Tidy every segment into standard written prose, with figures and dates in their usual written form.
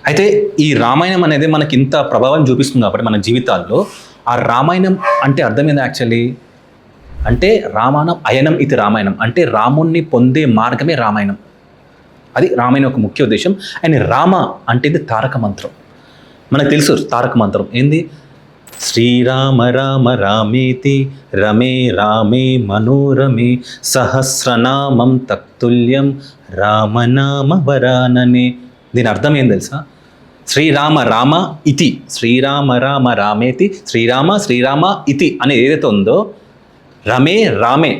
అయితే ఈ రామాయణం అనేది మనకి ఇంత ప్రభావం చూపిస్తుంది కాబట్టి మన జీవితాల్లో ఆ రామాయణం అంటే అర్థమైంది యాక్చువల్లీ అంటే రామాయణం అయనం ఇది రామాయణం అంటే రాముణ్ణి పొందే మార్గమే రామాయణం. అది రామాయణం ఒక ముఖ్య ఉద్దేశం. అండ్ రామ అంటే ఇది తారక మంత్రం. మనకు తెలుసు తారక మంత్రం ఏంది, శ్రీరామ రామ రామేతి రమే రామే మనోరమే సహస్రనామం తత్తుల్యం రామనామ వరాననే. దీని అర్థం ఏం తెలుసా, శ్రీరామ రామ ఇతి, శ్రీరామ రామ రామేతి, శ్రీరామ శ్రీరామ ఇతి అనేది ఏదైతే ఉందో రమే రామే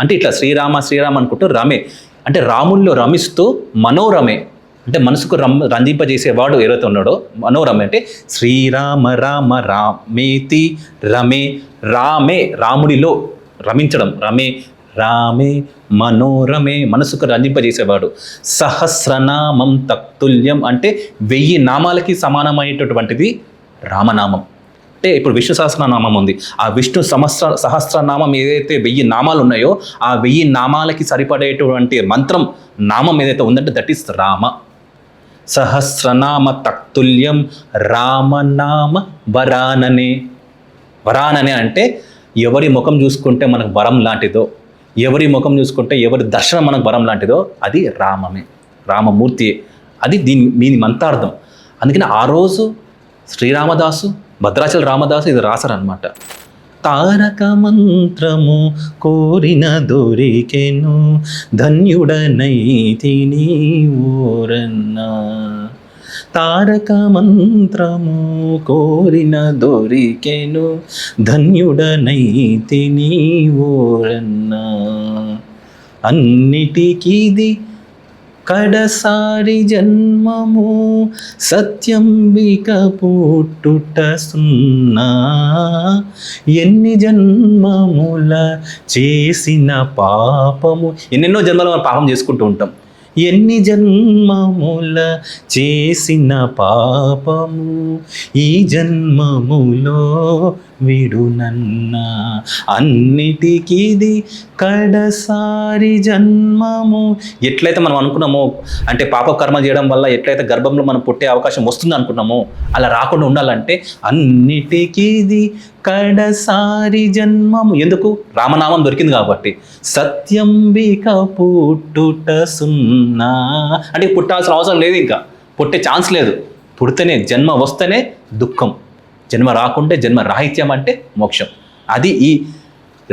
అంటే ఇట్లా శ్రీరామ శ్రీరామ అనుకుంటూ రమే అంటే రాముల్లో రమిస్తూ మనోరమే అంటే మనసుకు రంజింపజేసేవాడు ఎవరైతే ఉన్నాడో మనోరమే అంటే శ్రీరామ రామ రామేతి రమే రామే రాముడిలో రమించడం రమే రామే మనోరమే మనసుకు రంజింపజేసేవాడు. సహస్రనామం తత్తుల్యం అంటే 1000 నామాలకి సమానమైనటువంటిది రామనామం. అంటే ఇప్పుడు విష్ణు సహస్రనామం ఉంది, ఆ విష్ణు సహస్రనామం ఏదైతే 1000 నామాలు ఉన్నాయో ఆ 1000 నామాలకి సరిపడేటువంటి మంత్రం నామం ఏదైతే ఉందంటే దట్ ఈస్ రామ. సహస్రనామ తత్తుల్యం రామనామ వరాననే. వరాననే అంటే ఎవరి ముఖం చూసుకుంటే మనకు వరం లాంటిదో, ఎవరి ముఖం చూసుకుంటే ఎవరి దర్శనం మనకు వరం లాంటిదో అది రామమే, రామమూర్తియే. అది దీని మంతార్థం. అందుకని ఆ రోజు శ్రీరామదాసు భద్రాచల రామదాసు ఇది రాశారనమాట. తారక మంత్రము కోరిన దొరికెను ధన్యుడనైతి నీవోరన్నా. తారక మంత్రము కోరిన దొరికెను ధన్యుడనైతి నీవోరన్నా. అన్నిటికీది కడసారి జన్మము సత్యంబిక పుట్టుట సున్నా. ఎన్ని జన్మముల చేసిన పాపము, ఎన్నెన్నో జన్మలు మనం పాపం చేసుకుంటూ ఉంటాం. ఎన్ని జన్మముల చేసిన పాపము ఈ జన్మములో విడునన్నా. అన్నిటికీది కడసారి జన్మము. ఎట్లయితే మనం అనుకున్నామో అంటే పాప కర్మ చేయడం వల్ల ఎట్లయితే గర్భంలో మనం పుట్టే అవకాశం వస్తుంది అనుకున్నామో అలా రాకుండా ఉండాలంటే అన్నిటికీది కడసారి జన్మము. ఎందుకు? రామనామం దొరికింది కాబట్టి. సత్యంబిక పుట్టుట సున్నా అంటే పుట్టాల్సిన అవసరం లేదు, ఇంకా పుట్టే ఛాన్స్ లేదు. పుడితేనే జన్మ వస్తేనే దుఃఖం, జన్మ రాకుంటే జన్మ రాహిత్యం అంటే మోక్షం. అది ఈ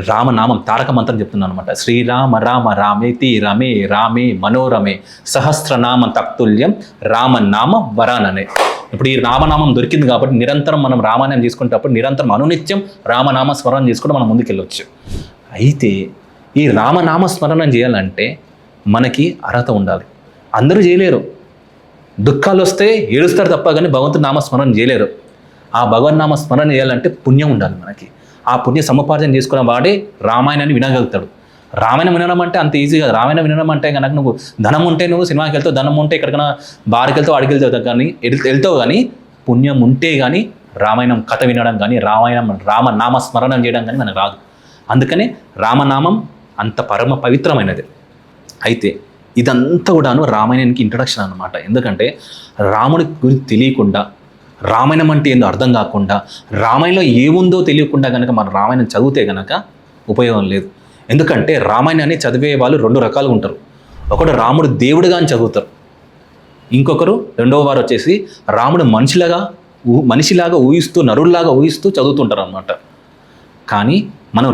రామనామం తారక మంత్రం చెప్తున్నాను అనమాట. శ్రీరామ రామ రామేతి రమే రామే మనోరమే సహస్రనామ తత్తుల్యం రామనామ వరాననే. ఇప్పుడు ఈ రామనామం దొరికింది కాబట్టి నిరంతరం మనం రామాయణం చేసుకునేటప్పుడు నిరంతరం అనునిత్యం రామనామ స్మరణ చేసుకుంటూ మనం ముందుకెళ్ళొచ్చు. అయితే ఈ రామనామ స్మరణం చేయాలంటే మనకి అర్హత ఉండాలి. అందరూ చేయలేరు. దుఃఖాలు వస్తే ఏడుస్తారు తప్ప కానీ భగవంతుడి నామస్మరణ చేయలేరు. ఆ భగవన్నామ స్మరణ చేయాలంటే పుణ్యం ఉండాలి మనకి. ఆ పుణ్య సముపార్జన చేసుకున్న వాడే రామాయణాన్ని వినగలుగుతాడు. రామాయణం వినడం అంటే అంత ఈజీ కాదు. రామాయణం వినడం అంటే కనుక నువ్వు ధనం ఉంటే నువ్వు సినిమాకి వెళ్తావు, ధనం ఉంటే ఎక్కడికైనా బార్కి వెళ్తావు, అడిగి వెళ్తావు కానీ వెళ్తావు కానీ పుణ్యం ఉంటే కానీ రామాయణం కథ వినడం కానీ రామనామ స్మరణం చేయడం కానీ మనకు రాదు. అందుకనే రామనామం అంత పరమ పవిత్రమైనది. అయితే ఇదంతా కూడాను రామాయణానికి ఇంట్రడక్షన్ అన్నమాట. ఎందుకంటే రాముడి గురించి తెలియకుండా, రామాయణం అంటే ఏందో అర్థం కాకుండా, రామాయణంలో ఏముందో తెలియకుండా కనుక మన రామాయణం చదివితే కనుక ఉపయోగం లేదు. ఎందుకంటే రామాయణాన్ని చదివే వాళ్ళు 2 రకాలుగా ఉంటారు. ఒకడు రాముడు దేవుడుగా అని చదువుతారు, ఇంకొకరు రెండవ వారు వచ్చేసి రాముడు మనిషిలాగా ఊహిస్తూ నరుల్లాగా ఊహిస్తూ చదువుతుంటారు అనమాట. కానీ మనం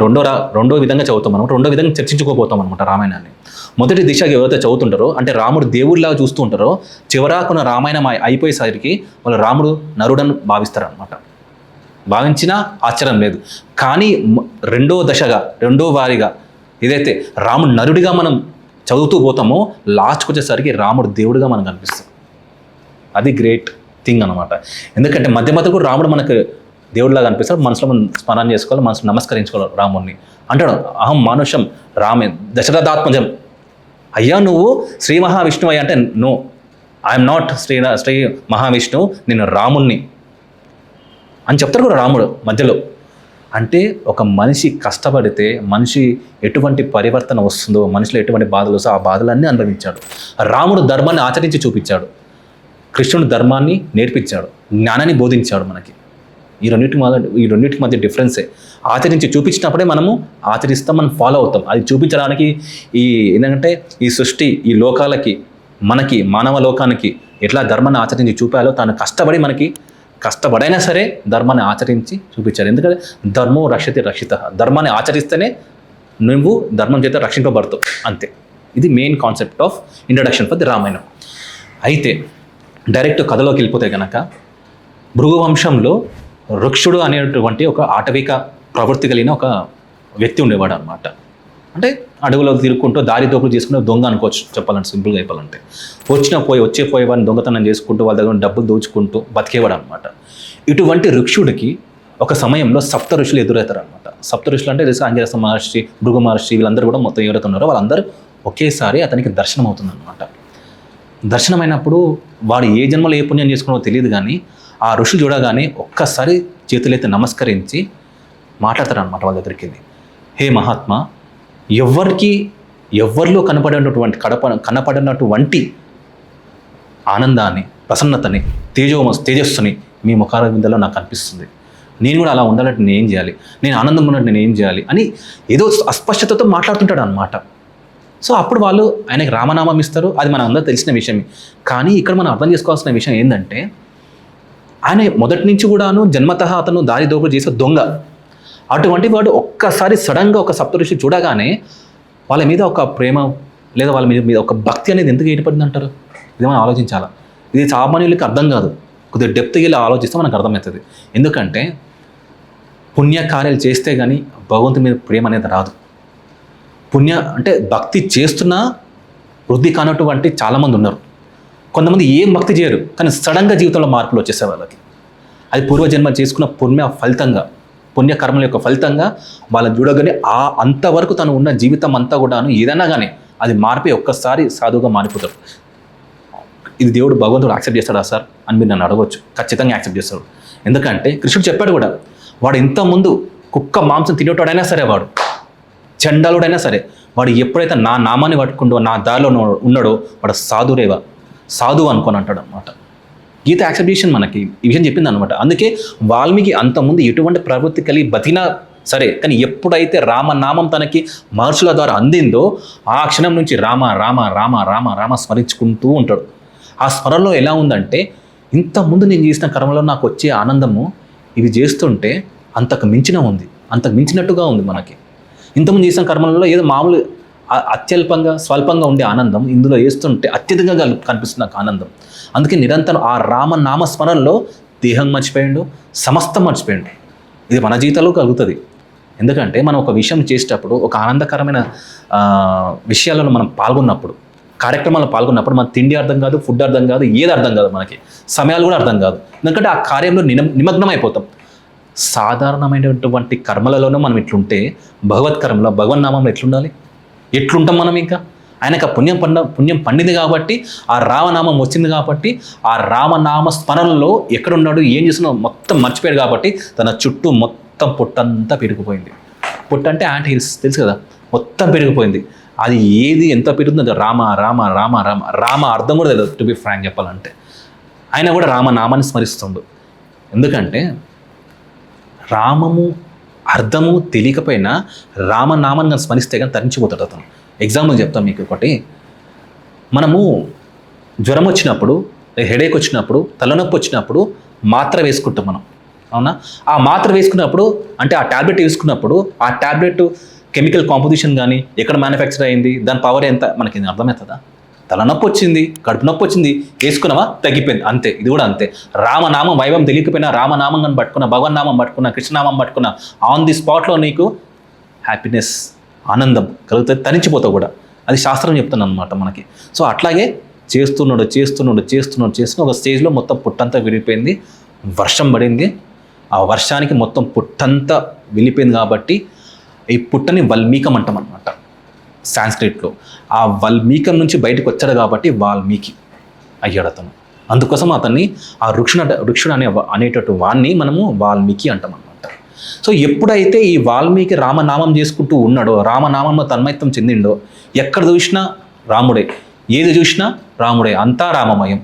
రెండో విధంగా చదువుతాం అనమాట. రెండో విధంగా చర్చించుకోపోతాం అనమాట రామాయణాన్ని. మొదటి దిశగా ఎవరైతే చదువుతుంటారో అంటే రాముడు దేవుడిలాగా చూస్తూ ఉంటారో చివరాకున్న రామాయణం అయిపోయేసరికి వాళ్ళు రాముడు నరుడని భావిస్తారనమాట. భావించినా ఆశ్చర్యం లేదు. కానీ రెండో వారిగా ఏదైతే రాముడు నరుడిగా మనం చదువుతూ పోతామో లాస్ట్కి వచ్చేసరికి రాముడు దేవుడిగా మనకు కనిపిస్తుంది. అది గ్రేట్ థింగ్ అనమాట. ఎందుకంటే మధ్య మధ్య కూడా రాముడు మనకు దేవుడిలాగా అనిపిస్తాడు. మనసులో మనం స్మరణ చేసుకోవాలి, మనసులో నమస్కరించుకోవాలి రాముడిని. అంటాడు అహం మానుషం రామే దశరథాత్మజం. అయ్యా నువ్వు శ్రీ మహావిష్ణువు అయ్యా అంటే నో, ఐఎమ్ నాట్ శ్రీ మహావిష్ణువు, నేను రాముణ్ణి అని చెప్తారు కూడా రాముడు మధ్యలో. అంటే ఒక మనిషి కష్టపడితే మనిషి ఎటువంటి పరివర్తన వస్తుందో, మనిషిలో ఎటువంటి బాధలు వస్తుందో ఆ బాధలన్నీ అనుభవించాడు. రాముడు ధర్మాన్ని ఆచరించి చూపించాడు. కృష్ణుడు ధర్మాన్ని నేర్పించాడు, జ్ఞానాన్ని బోధించాడు మనకి. ఈ రెండింటికి మధ్య డిఫరెన్సే. ఆచరించి చూపించినప్పుడే మనము ఆచరిస్తాం, మనం ఫాలో అవుతాం. అది చూపించడానికి ఏంటంటే ఈ సృష్టి, ఈ లోకాలకి, మనకి మానవ లోకానికి ఎట్లా ధర్మాన్ని ఆచరించి చూపాలో తాను కష్టపడైనా సరే ధర్మాన్ని ఆచరించి చూపించారు. ఎందుకంటే ధర్మో రక్షతి రక్షిత, ధర్మాన్ని ఆచరిస్తేనే నువ్వు ధర్మం చేత రక్షింపబడతావు, అంతే. ఇది main concept of introduction for the Ramayanam. అయితే డైరెక్ట్ కథలోకి వెళ్ళిపోతే కనుక, భృగువంశంలో రుక్షుడు అనేటువంటి ఒక ఆటవిక ప్రవృత్తి కలిగిన ఒక వ్యక్తి ఉండేవాడు అనమాట. అంటే అడవులో తిరుగుకుంటూ దారి దోపులు చేసుకునే దొంగ అనుకోవచ్చు, చెప్పాలంటే సింపుల్గా చెప్పాలంటే. వచ్చేపోయేవాడిని దొంగతనం చేసుకుంటూ వాళ్ళ దగ్గర డబ్బులు దోచుకుంటూ బతికేవాడు అనమాట. ఇటువంటి రుక్షుడికి ఒక సమయంలో సప్త ఋషులు ఎదురవుతారు అనమాట. సప్త ఋషులు అంటే తెలుసు, అంజరస మహర్షి, భృగు మహర్షి, వీళ్ళందరూ కూడా మొత్తం ఎవరైతే ఉన్నారో వాళ్ళందరూ ఒకేసారి అతనికి దర్శనం అవుతుంది అనమాట. దర్శనమైనప్పుడు వాడు ఏ జన్మలో ఏ పుణ్యం చేసుకున్నావో తెలియదు, కానీ ఆ ఋషులు చూడగానే ఒక్కసారి చేతులైతే నమస్కరించి మాట్లాడతారు అనమాట వాళ్ళ దగ్గరికి వెళ్ళి. హే మహాత్మా, ఎవరిలో కనపడినటువంటి ఆనందాన్ని, ప్రసన్నతని, తేజస్సుని మీ ముఖాల విందలో నాకు అనిపిస్తుంది. నేను కూడా అలా ఉండాలంటే నేను ఏం చేయాలి, నేను ఆనందంగా ఉన్నట్టు నేను ఏం చేయాలి అని ఏదో అస్పష్టతతో మాట్లాడుతుంటాడు అనమాట. సో అప్పుడు వాళ్ళు ఆయనకి రామనామం ఇస్తారు, అది మన అందరూ తెలిసిన విషయమే. కానీ ఇక్కడ మనం అర్థం చేసుకోవాల్సిన విషయం ఏంటంటే, ఆయన మొదటి నుంచి కూడాను జన్మతః అతను దారి దోపుడు చేసే దొంగ. అటువంటి వాడు ఒక్కసారి సడన్గా ఒక సప్తఋషి చూడగానే వాళ్ళ మీద ఒక ప్రేమ లేదా వాళ్ళ మీద ఒక భక్తి అనేది ఎందుకు ఏర్పడింది అంటారు? ఇది మనం ఆలోచించాలా. ఇది సామాన్యులకి అర్థం కాదు, కొద్దిగా డెప్త్గా వెళ్ళి ఆలోచిస్తే మనకు అర్థమవుతుంది. ఎందుకంటే పుణ్యకార్యాలు చేస్తే కానీ భగవంతుని మీద ప్రేమ అనేది రాదు. అంటే భక్తి చేస్తున్నా వృద్ధి కానటువంటి చాలామంది ఉన్నారు. కొంతమంది ఏం భక్తి చేయరు, కానీ సడన్గా జీవితంలో మార్పులు వచ్చేసే వాళ్ళకి. అది పూర్వజన్మ చేసుకున్న పుణ్యకర్మల యొక్క ఫలితంగా వాళ్ళని చూడగానే అంతవరకు తను ఉన్న జీవితం అంతా కూడాను ఏదైనా కానీ అది మారిపోయి ఒక్కసారి సాధువుగా మారిపోతాడు. ఇది దేవుడు భగవంతుడు యాక్సెప్ట్ చేస్తాడా సార్ అని మీరు నన్ను అడగవచ్చు. ఖచ్చితంగా యాక్సెప్ట్ చేస్తాడు. ఎందుకంటే కృష్ణుడు చెప్పాడు కూడా, వాడు ఇంతకుముందు కుక్క మాంసం తినేటోడైనా సరే, వాడు చండాలుడైనా సరే, వాడు ఎప్పుడైతే నా నామాన్ని పట్టుకుంటూ నా దారిలో ఉన్నాడో వాడు సాధువు అనుకొని అంటాడు అనమాట. గీత యాక్సెప్టేషన్ మనకి ఈ విషయం చెప్పింది అనమాట. అందుకే వాల్మీకి అంతకుముందు ఎటువంటి ప్రవృత్తి కలిగి బతికినా సరే, కానీ ఎప్పుడైతే రామనామం తనకి మహర్షుల ద్వారా అందిందో ఆ క్షణం నుంచి రామ రామ రామ రామ రామ స్మరించుకుంటూ ఉంటాడు. ఆ స్మరణలో ఎలా ఉందంటే, ఇంతకుముందు నేను చేసిన కర్మలో నాకు వచ్చే ఆనందము ఇవి చేస్తుంటే అంతకు మించినట్టుగా ఉంది మనకి. ఇంతకుముందు చేసిన కర్మలలో ఏదో మామూలు స్వల్పంగా ఉండే ఆనందం ఇందులో వేస్తుంటే అత్యధికంగా కనిపిస్తుంది నాకు ఆనందం. అందుకే నిరంతరం ఆ రామనామ స్మరణలో దేహం మర్చిపోయాడు, సమస్తం మర్చిపోయాడు. ఇది మన జీవితంలో కలుగుతుంది. ఎందుకంటే మనం ఒక విషయం చేసేటప్పుడు, ఒక ఆనందకరమైన విషయాలలో మనం పాల్గొన్నప్పుడు, కార్యక్రమాల్లో పాల్గొన్నప్పుడు మన తిండి అర్థం కాదు, ఫుడ్ అర్థం కాదు, ఏది అర్థం కాదు, మనకి సమయాలు కూడా అర్థం కాదు. ఎందుకంటే ఆ కార్యంలో నిమగ్నం అయిపోతాం. సాధారణమైనటువంటి కర్మలలోనూ మనం ఇట్లుంటే భగవన్నామంలో ఎట్లుంటాం మనం? ఇంకా ఆయనకు ఆ పుణ్యం పండింది కాబట్టి, ఆ రామనామం వచ్చింది కాబట్టి, ఆ రామనామ స్మరణలో ఎక్కడున్నాడు, ఏం చేస్తున్నాడు మొత్తం మర్చిపోయాడు కాబట్టి తన చుట్టూ మొత్తం పొట్టంతా పెరిగిపోయింది. పొట్ట అంటే యాంట్ హిల్స్ తెలుసు కదా, మొత్తం పెరిగిపోయింది. అది ఏది ఎంత పెరుగుతుందో రామ రామ రామ రామ రామ అర్థం కూడా తెలియదు, టు బి ఫ్రాంక్ చెప్పాలంటే. ఆయన కూడా రామనామాన్ని స్మరిస్తుండు. ఎందుకంటే రామము అర్థము తెలియకపోయినా రామనామాన్ని స్మరిస్తే కానీ తరించిపోతాడు అతను. ఎగ్జాంపుల్ చెప్తాం మీకు ఒకటి. మనము జ్వరం వచ్చినప్పుడు, హెడేక్ వచ్చినప్పుడు, తలనొప్పి వచ్చినప్పుడు మాత్ర వేసుకుంటాం మనం, అవునా? ఆ మాత్ర వేసుకున్నప్పుడు అంటే ఆ ట్యాబ్లెట్ వేసుకున్నప్పుడు ఆ ట్యాబ్లెట్ కెమికల్ కాంపోజిషన్ కానీ ఎక్కడ మ్యానుఫ్యాక్చర్ అయింది, దాని పవర్ ఎంత మనకి అర్థమవుతుందా? తలనొప్పి వచ్చింది, కడుపు నొప్పి వచ్చింది, వేసుకున్నావా, తగ్గిపోయింది, అంతే. ఇది కూడా అంతే. రామనామం వైభవం తెలియకపోయినా రామనామం కానీ పట్టుకున్నా, భగవన్నామం పట్టుకున్నా, కృష్ణనామం పట్టుకున్నా, ఆన్ ది స్పాట్లో నీకు హ్యాపీనెస్, ఆనందం కలుగుతుంది, తరించిపోతావు కూడా. అది శాస్త్రం చెప్తున్నాను అనమాట మనకి. సో అట్లాగే చేస్తున్నాడు ఒక స్టేజ్లో మొత్తం పుట్టంతా విరిగిపోయింది, వర్షం పడింది. ఆ వర్షానికి మొత్తం పుట్టంతా వెళ్ళిపోయింది కాబట్టి ఈ పుట్టని వల్మీకం అంటాం అనమాట సాంస్క్రిట్లో. ఆ వల్మీకం నుంచి బయటకు వచ్చాడు కాబట్టి వాల్మీకి అయ్యాడు అతను. అందుకోసం అతన్ని ఆ వృక్షుడు అనేటట్టు వాణ్ణి మనము వాల్మీకి అంటాం అనమాట. సో ఎప్పుడైతే ఈ వాల్మీకి రామనామం చేసుకుంటూ ఉన్నాడో, రామనామంలో తన్మయత్వం చెందిండో, ఎక్కడ చూసినా రాముడే, ఏది చూసినా రాముడే, అంతా రామమయం.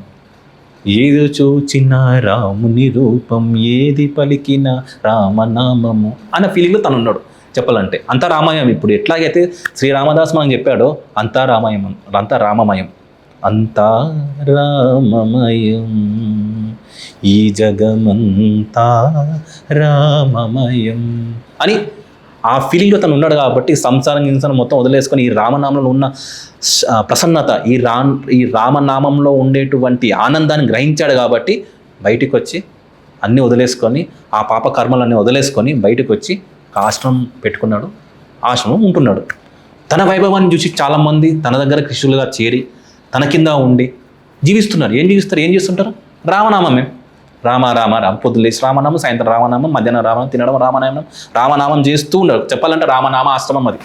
ఏది చూచిన రాముని రూపం, ఏది పలికిన రామనామము అన్న ఫీలింగ్లో తను ఉన్నాడు చెప్పాలంటే. అంతా రామాయణం. ఇప్పుడు ఎట్లాగైతే శ్రీరామదాస్ మనం చెప్పాడో అంతా రామాయణం, అంతా రామమయం, అంతా రామమయం, ఈ జగమంతా రామమయం అని ఆ ఫీలింగ్లో తను ఉన్నాడు. కాబట్టి సంసారం మొత్తం వదిలేసుకొని ఈ రామనామంలో ఉన్న ప్రసన్నత, ఈ రామనామంలో ఉండేటువంటి ఆనందాన్ని గ్రహించాడు. కాబట్టి బయటికి వచ్చి అన్నీ వదిలేసుకొని, ఆ పాప కర్మలన్నీ వదిలేసుకొని బయటకు వచ్చి ఆశ్రమం పెట్టుకున్నాడు, ఆశ్రమం ఉంటున్నాడు. తన వైభవాన్ని చూసి చాలామంది తన దగ్గర కృష్ణులుగా చేరి తన కింద ఉండి జీవిస్తున్నారు. ఏం చేస్తుంటారు? రామనామమే. రామ రామ రామ, పొద్దున్న లేచి రామనామం, సాయంత్రం రామనామం, మధ్యాహ్నం రామనామం, తినడం రామనామం చేస్తూ ఉన్నారు. చెప్పాలంటే రామనామ ఆశ్రమం అది,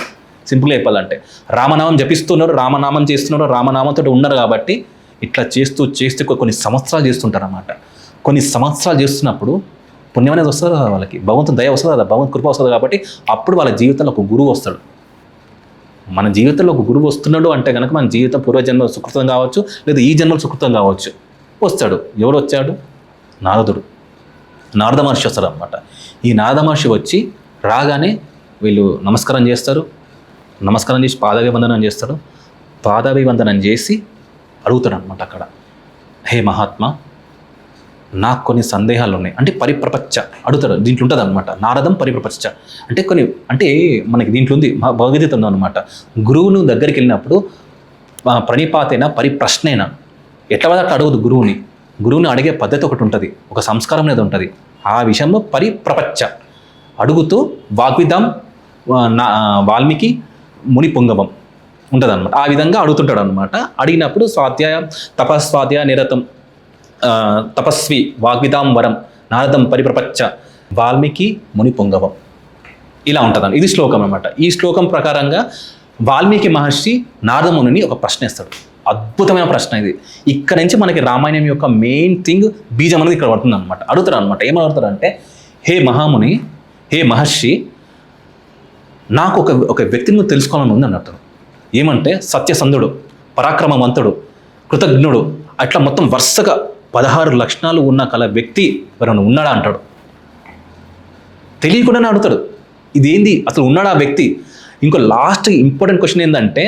సింపుల్గా చెప్పాలంటే. రామనామం జపిస్తున్నారు, రామనామం చేస్తున్నారు, రామనామంతో ఉన్నారు. కాబట్టి ఇట్లా చేస్తూ కొన్ని సంవత్సరాలు చేస్తుంటారు అన్నమాట. కొన్ని సంవత్సరాలు చేస్తున్నప్పుడు పుణ్యం అనేది వస్తుంది కదా వాళ్ళకి, భగవంతుని దయ వస్తుంది కదా, భగవంతు కృప వస్తుంది. కాబట్టి అప్పుడు వాళ్ళ జీవితంలో ఒక గురువు వస్తాడు. మన జీవితంలో ఒక గురువు వస్తున్నాడు అంటే కనుక మన జీవితం పూర్వజన్మ సుకృతం కావచ్చు, లేదా ఈ జన్మలో సుకృతం కావచ్చు. వస్తాడు. ఎవరు వచ్చాడు? నారద మహర్షి వస్తాడు అనమాట. ఈ నారద మహర్షి వచ్చి రాగానే వీళ్ళు నమస్కారం చేస్తారు. నమస్కారం చేసి పాదాభివందనం చేస్తాడు. పాదాభివందనం చేసి అడుగుతాడు అనమాట అక్కడ, హే మహాత్మా, నాకు కొన్ని సందేహాలు ఉన్నాయి అంటే పరిప్రపంచ అడుగుతాడు. దీంట్లో ఉంటుంది అనమాట, నారదం పరిప్రపంచ అంటే మనకి దీంట్లో ఉంది, భగవద్గీత ఉంది అనమాట. గురువును దగ్గరికి వెళ్ళినప్పుడు ప్రణిపాతైనా పరిప్రశ్నైనా ఎట్లా అట్లా అడగదు గురువుని అడిగే పద్ధతి ఒకటి ఉంటుంది, ఒక సంస్కారం అనేది ఉంటుంది. ఆ విషయంలో పరిప్రపంచ అడుగుతూ వాగ్విదం వాల్మీకి ముని పుంగవం ఉంటుంది అనమాట. ఆ విధంగా అడుగుతుంటాడు అనమాట. అడిగినప్పుడు తపస్వాధ్యాయ నిరతం తపస్వి వాగ్విదాం వరం నారదం పరిప్రపంచ వాల్మీకి ముని పుంగవం, ఇలా ఉంటుందండి. ఇది శ్లోకం అనమాట. ఈ శ్లోకం ప్రకారంగా వాల్మీకి మహర్షి నారద మునిని ఒక ప్రశ్న ఇస్తాడు. అద్భుతమైన ప్రశ్న ఇది. ఇక్కడ నుంచి మనకి రామాయణం యొక్క మెయిన్ థింగ్, బీజం అనేది ఇక్కడ పడుతుంది అనమాట. అడుగుతారు అనమాట. ఏమని అడుగుతారంటే, హే మహాముని, హే మహర్షి, నాకు ఒక వ్యక్తిని నువ్వు తెలుసుకోవాలని ఉంది అన్నట్టు. ఏమంటే సత్యసంధుడు, పరాక్రమవంతుడు, కృతజ్ఞుడు, అట్లా మొత్తం వరుసగా 16 లక్షణాలు ఉన్న వ్యక్తి ఎవరైనా ఉన్నాడా అంటాడు. తెలియకుండానే అడుగుతాడు, ఇదేంది అసలు ఉన్నాడా ఆ వ్యక్తి. ఇంకో లాస్ట్ ఇంపార్టెంట్ క్వశ్చన్ ఏంటంటే,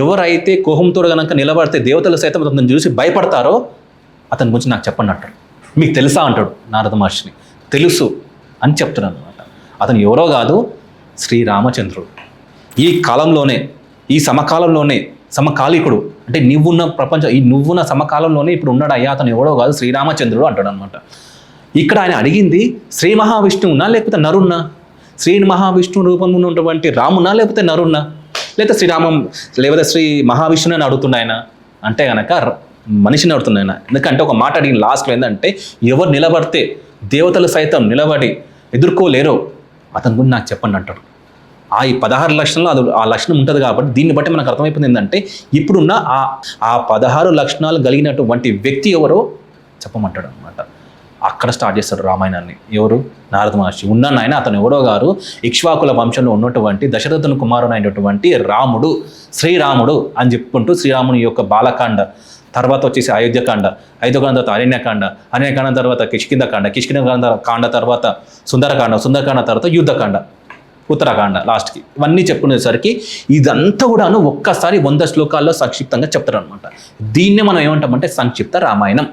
ఎవరైతే కోహంతో కనుక నిలబడితే దేవతలు సైతం అతను చూసి భయపడతారో అతని గురించి నాకు చెప్పండి అంటాడు. మీకు తెలుసా అంటాడు నారద మహర్షిని. తెలుసు అని చెప్తున్నాడు అనమాట. అతను ఎవరో కాదు, శ్రీరామచంద్రుడు. ఈ కాలంలోనే, ఈ సమకాలంలోనే, సమకాలికుడు అంటే నువ్వున్న ప్రపంచం, నువ్వున్న సమకాలంలోనే ఇప్పుడు ఉన్నాడు అయ్యా, అతను ఎవడో కాదు, శ్రీరామచంద్రుడు అంటాడు అనమాట. ఇక్కడ ఆయన అడిగింది శ్రీ మహావిష్ణువునా లేకపోతే నరున్నా, శ్రీ మహావిష్ణువు రూపంలో ఉన్నటువంటి రామునా లేకపోతే నరున్నా, లేకపోతే శ్రీ మహావిష్ణువు అని అడుగుతున్నా ఆయన అంటే కనుక మనిషిని అడుగుతున్నా ఆయన. ఎందుకంటే ఒక మాట అడిగిన లాస్ట్లో ఏంటంటే, ఎవరు నిలబడితే దేవతలు సైతం నిలబడి ఎదుర్కోలేరో అతని గురించి నాకు చెప్పండి అంటాడు. ఈ 16 లక్షణాలు అది ఆ లక్షణం ఉంటుంది. కాబట్టి దీన్ని బట్టి మనకు అర్థమైపోయింది ఏంటంటే, ఇప్పుడున్న ఆ 16 లక్షణాలు కలిగినటువంటి వ్యక్తి ఎవరో చెప్పమంటాడు అనమాట. అక్కడ స్టార్ట్ చేస్తాడు రామాయణాన్ని. ఎవరు? నారద మహర్షి. ఉన్నాను ఆయన, అతను ఎవరో గారు ఇక్ష్వాకుల వంశంలో ఉన్నటువంటి దశరథుని కుమారుడు అయినటువంటి రాముడు, శ్రీరాముడు అని చెప్పుకుంటూ శ్రీరాముని యొక్క బాలకాండ, తర్వాత వచ్చేసి అయోధ్యకాండ తర్వాత అరణ్యకాండ తర్వాత కిష్కింధకాండ తర్వాత సుందరకాండ తర్వాత యుద్ధకాండ, ఉత్తరాఖండ లాస్ట్కి. ఇవన్నీ చెప్పుకునేసరికి ఇదంతా కూడాను ఒక్కసారి 100 శ్లోకాల్లో సంక్షిప్తంగా చెప్తారు అనమాట. దీన్నే మనం ఏమంటామంటే సంక్షిప్త రామాయణం.